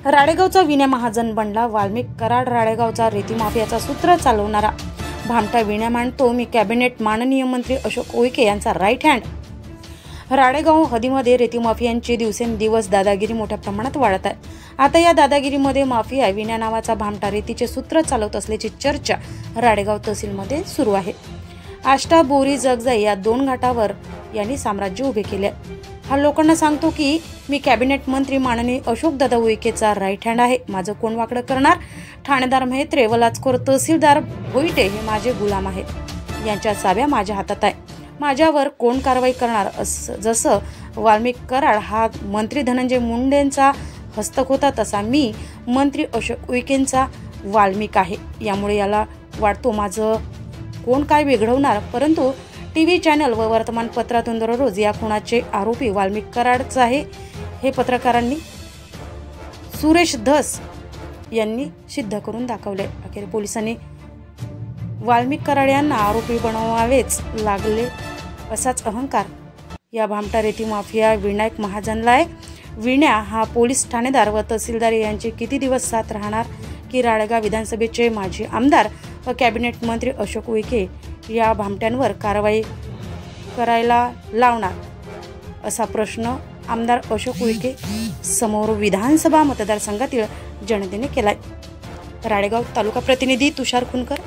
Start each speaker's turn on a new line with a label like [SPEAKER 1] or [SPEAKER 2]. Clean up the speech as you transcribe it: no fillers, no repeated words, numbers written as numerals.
[SPEAKER 1] राळेगावचा विण्या महाजन बनला वाल्मिक कराड। राळेगावचा रेती माफियाचा सूत्र चालवणारा भामटा विण्या मांडतो मी कॅबिनेट। माननीय मंत्री अशोक उईके यांचा राईट हँड। राळेगाव हदीमध्ये रेती माफियांची दिवसेंदिवस दादागिरी मोठ्या प्रमाणात वाढत आहे। आता या दादागिरीमध्ये माफिया विण्या नावाचा भामटा रेतीचे सूत्र चालवत असल्याची चर्चा राळेगाव तहसीलमध्ये सुरू आहे। आष्टा बोरी जगजाई या दोन घाटावर यांनी साम्राज्य उभे केले। हा लोकांना सांगतो की मी कॅबिनेट मंत्री माननीय अशोक दादा उईकेचा राईट हँड आहे। माझं कोण वाकडं करणार? ठाणेदार म्हेत्रे व लाचखोर तहसीलदार भोईटे हे माझे गुलाम आहेत। यांच्या चाव्या माझ्या हातात आहे। माझ्यावर कोण कारवाई करणार? जसं वाल्मिक कराड हा मंत्री धनंजय मुंडेंचा हस्तक होता तसा मी मंत्री अशोक उईकेंचा वाल्मिक आहे। यामुळे याला वाटतो माझं कोण काय बिघडवणार, परंतु टीव्ही चॅनल व वर्तमानपत्रातून दररोज या खुनाचे आरोपी वाल्मिक कराडच आहे हे पत्रकारांनी सुरेश धस यांनी सिद्ध करून दाखवले। अखेर पोलिसांनी वाल्मिक कराड यांना आरोपी बनवावेच लागले असाच अहंकार या भामटा रेती माफिया विनायक महाजनला आहे। विण्या हा पोलीस ठाणेदार व तहसीलदार यांचे किती दिवस साथ राहणार की राळेगाव विधानसभेचे माजी आमदार व कॅबिनेट मंत्री अशोक उईके या भामट्यांवर कारवाई करायला लावणार असा प्रश्न आमदार अशोक उईके समोर विधानसभा मतदारसंघातील जनतेने केलाय। राळेगाव तालुका प्रतिनिधी तुषार खुनकर।